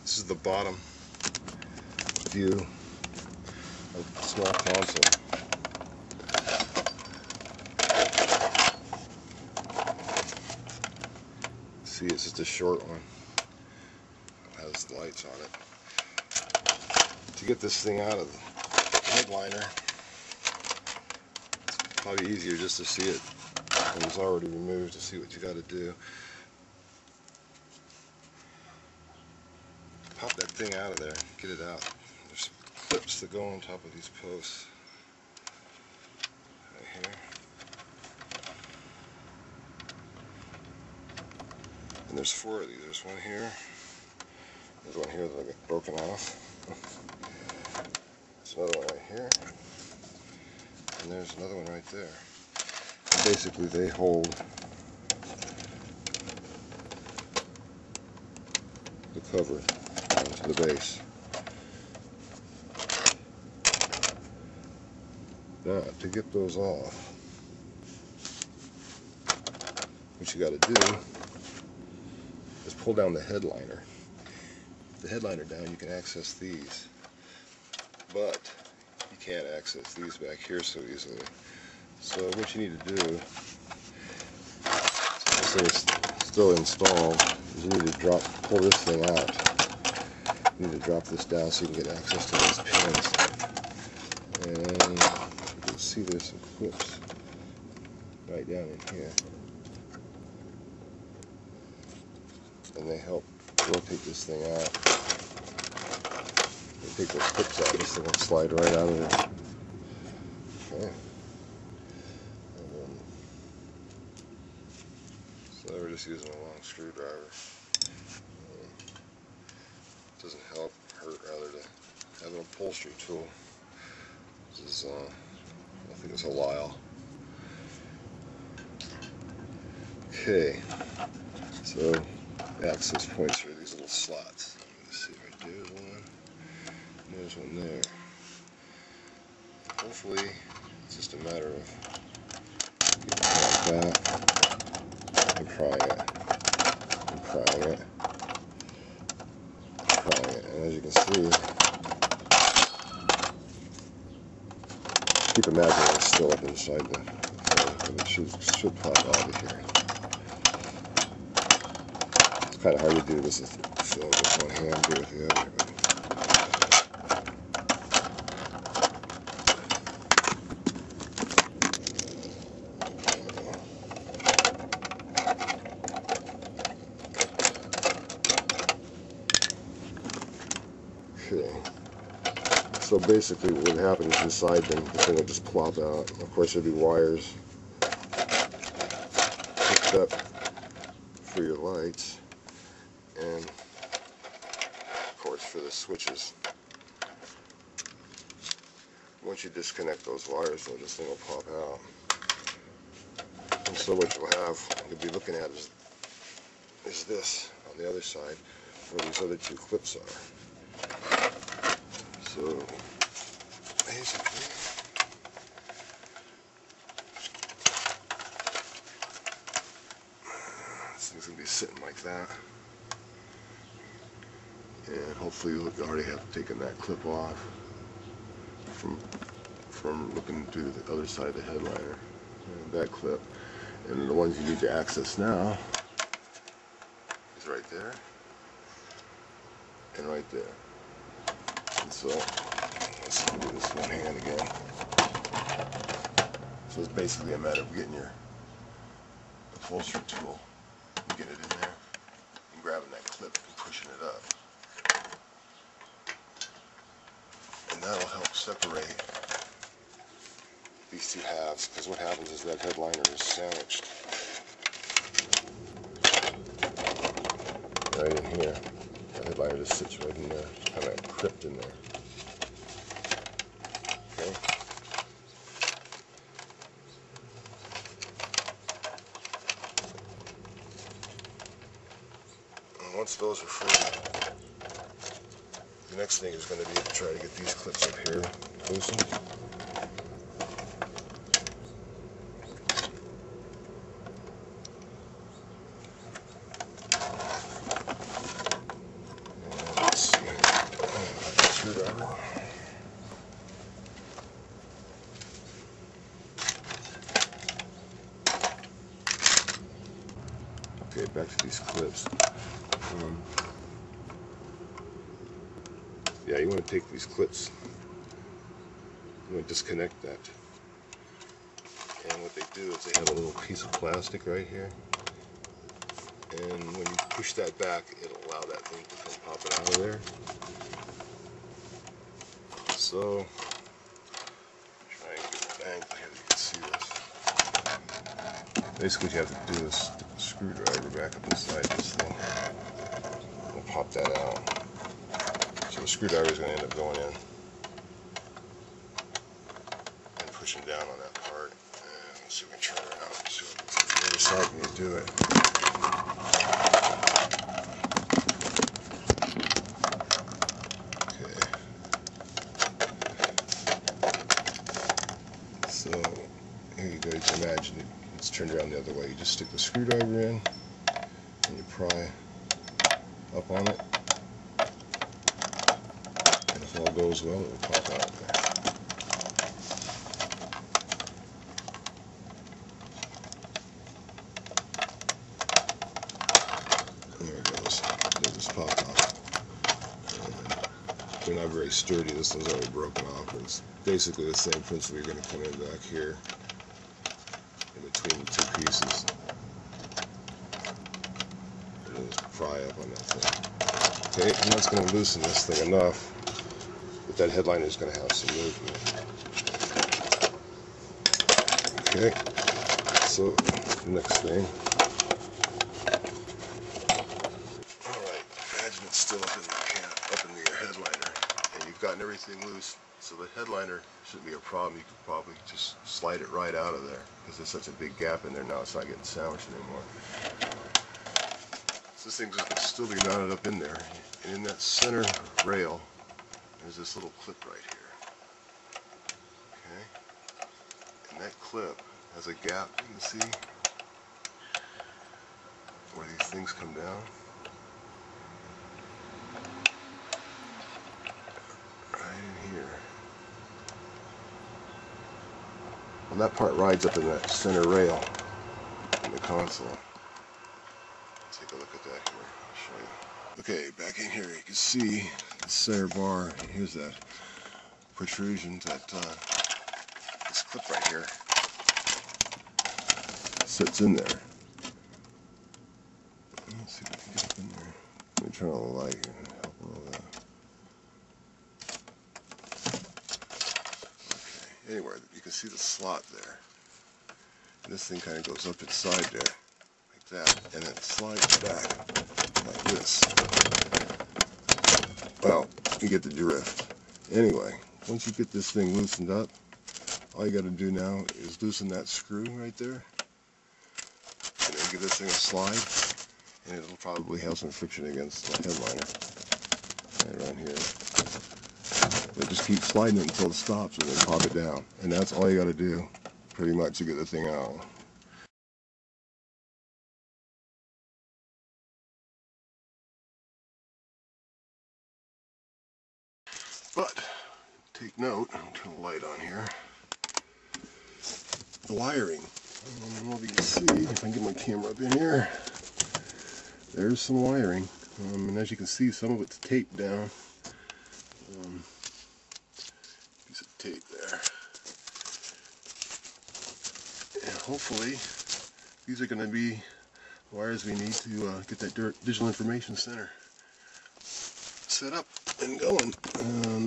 This is the bottom view of the small console. See, it's just a short one. It has lights on it. To get this thing out of the headliner, it's probably easier just to see it when it's already removed, to see what you got to do. Pop that thing out of there, get it out. There's clips that go on top of these posts. Right here. And there's 4 of these. There's one here. There's one here that I got broken off. There's another one right here. And there's another one right there. And basically they hold the cover onto the base. Now, to get those off, what you got to do is pull down the headliner. The headliner down, you can access these, but you can't access these back here so easily. So what you need to do, so it's still installed, is you need to pull this thing out. You need to drop this down so you can get access to these pins. And you can see there's some clips right down in here. And they help rotate this thing out. You take those clips out, this thing will slide right out of there. Okay. So we're just using a long screwdriver. It doesn't hurt rather to have an upholstery tool. This is, I think it's a Lyle. Okay, so access points are these little slots. Let's see, right there's one. There's one there. Hopefully, it's just a matter of getting it like that and prying it, and prying it, and prying it. And as you can see, keep imagining it's still up inside the thing, but it should pop out of here. It's kind of hard to do this with one hand, do it with the other. Okay. So basically what would happen is inside them, the thing will just plop out. Of course there'll be wires hooked up for your lights, and of course for the switches. Once you disconnect those wires, though, this thing will pop out. And so what you'll be looking at is this on the other side, where these other 2 clips are. So basically, this thing's going to be sitting like that. And hopefully you already have taken that clip off from looking through the other side of the headliner. And that clip. And the ones you need to access now is right there and right there. And so let's do this one hand again. So it's basically a matter of getting your upholstery tool and getting it in there and grabbing that clip and pushing it up. And that'll help separate these 2 halves, because what happens is that headliner is sandwiched right in here. The headliner just sits right in there, it's kind of crypt in there. Okay. And once those are free, the next thing is going to be to try to get these clips up here loosened. Okay, back to these clips. Yeah, you want to take these clips, you want to disconnect that. And what they do is they have a little piece of plastic right here. And when you push that back, it'll allow that thing to come popping out of there. So, try and get an angle here that you can see this. Basically, what you have to do is stick the screwdriver back up inside this thing. We'll pop that out. So the screwdriver is going to end up going in and pushing down on that part. And let's see if we can turn it around. See what the other side when you do it. So here you go, you can imagine it's turned around the other way. You just stick the screwdriver in and you pry up on it, and if all goes well, it will pop out there. There it goes. It'll just pop off. They're not very sturdy. This one's already broken off, but it's basically the same principle. You're going to come in back here in between the two pieces and just pry up on that thing. Okay, and that's going to loosen this thing enough that that headliner is going to have some movement. Okay, so the next thing. Alright, imagine it's still up in the headliner, and you've gotten everything loose. So the headliner shouldn't be a problem. You could probably just slide it right out of there because there's such a big gap in there now. It's not getting sandwiched anymore. So this thing's going to still be knotted up in there. And in that center rail, there's this little clip right here. Okay? And that clip has a gap, you can see, where these things come down. Right in here. Well, that part rides up in that center rail in the console. Take a look at that here. I'll show you. Okay, back in here, you can see the center bar. Here's that protrusion, this clip right here sits in there. Let's see if I can get up in there. Let me turn on the light here and help a little bit. Okay, anyway, you can see the slot there. And this thing kind of goes up inside there, like that, and then slides back like this. Well, you get the drift. Anyway, once you get this thing loosened up, all you got to do now is loosen that screw right there, and then give this thing a slide, and it'll probably have some friction against the headliner right around here. But just keep sliding it until it stops, and then pop it down, and that's all you got to do, pretty much, to get the thing out. But take note, I'll turn the light on here. The wiring. I don't know if you can see, if I can get my camera up in here. There's some wiring. And as you can see, some of it's taped down. Piece of tape there. And hopefully, these are going to be wires we need to get that digital information center set up and going.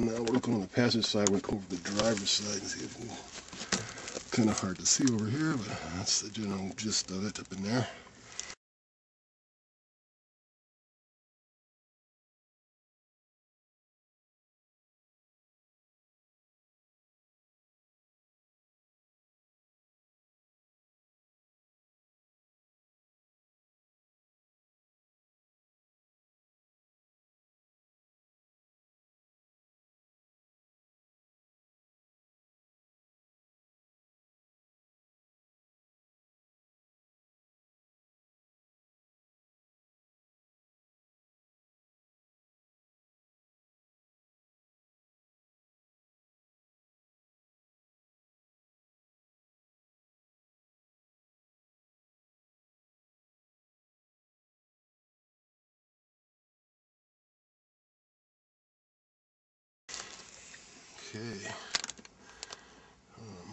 Now we're looking on the passenger side. We're going over the driver's side and see if we can. Kind of hard to see over here, but that's the general gist of it up in there. Okay.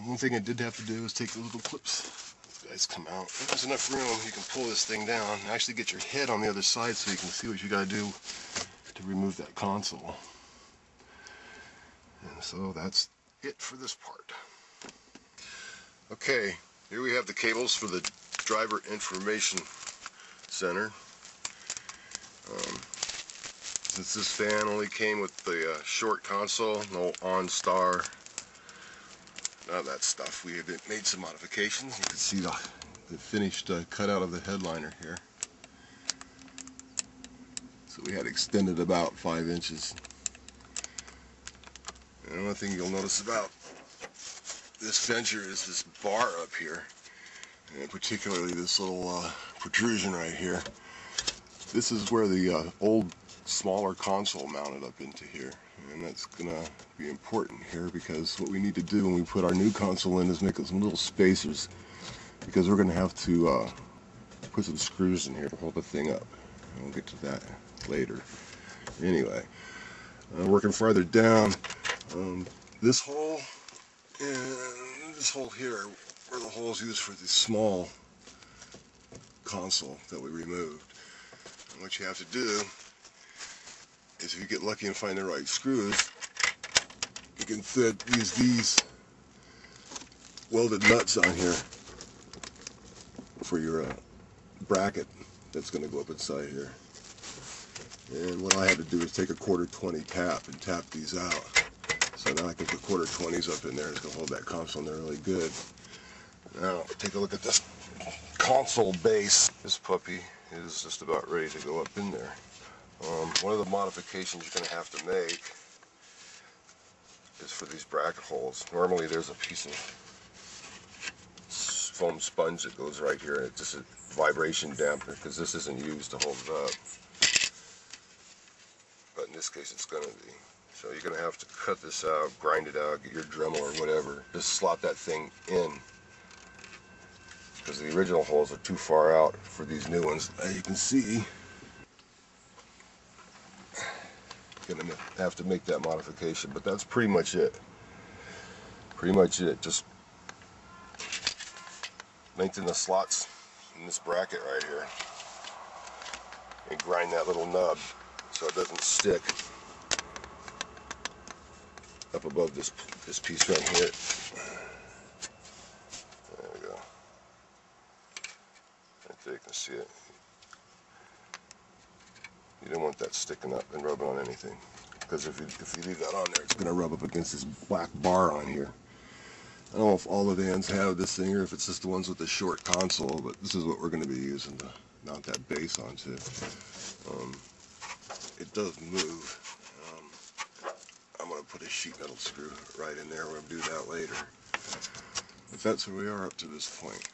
One thing I did have to do is take the little clips. These guys come out. If there's enough room, you can pull this thing down and actually get your head on the other side so you can see what you got to do to remove that console. And so that's it for this part. Okay, here we have the cables for the driver information center. Since this van only came with the short console, no OnStar, none of that stuff, we have made some modifications. You can see the finished cutout of the headliner here. So we had extended about 5 inches. And one thing you'll notice about this Venture is this bar up here, and particularly this little protrusion right here. This is where the old smaller console mounted up into here, and that's gonna be important here because what we need to do when we put our new console in is make some little spacers, because we're gonna have to put some screws in here to hold the thing up, and we'll get to that later. Anyway, working farther down, this hole and this hole here were the holes used for the small console that we removed. And what you have to do is, if you get lucky and find the right screws, you can use these welded nuts on here for your bracket that's going to go up inside here. And what I had to do is take a 1/4-20 tap and tap these out. So now I can put 1/4-20s up in there. It's going to hold that console in there really good. Now take a look at this console base. This puppy is just about ready to go up in there. One of the modifications you're going to have to make is for these bracket holes. Normally there's a piece of foam sponge that goes right here, and it's just a vibration dampener because this isn't used to hold it up. But in this case it's going to be. So you're going to have to cut this out, grind it out, get your Dremel or whatever. Just slot that thing in, because the original holes are too far out for these new ones. As you can see, you're going to have to make that modification, but that's pretty much it. Pretty much it. Just lengthen the slots in this bracket right here and grind that little nub so it doesn't stick up above this piece right here. There we go. Right there you can see it. You don't want that sticking up and rubbing on anything, because if you leave that on there, it's going to rub up against this black bar on here. I don't know if all the vans have this thing or if it's just the ones with the short console, but this is what we're going to be using to mount that base onto. It does move. I'm going to put a sheet metal screw right in there. We're going to do that later. But that's where we are up to this point.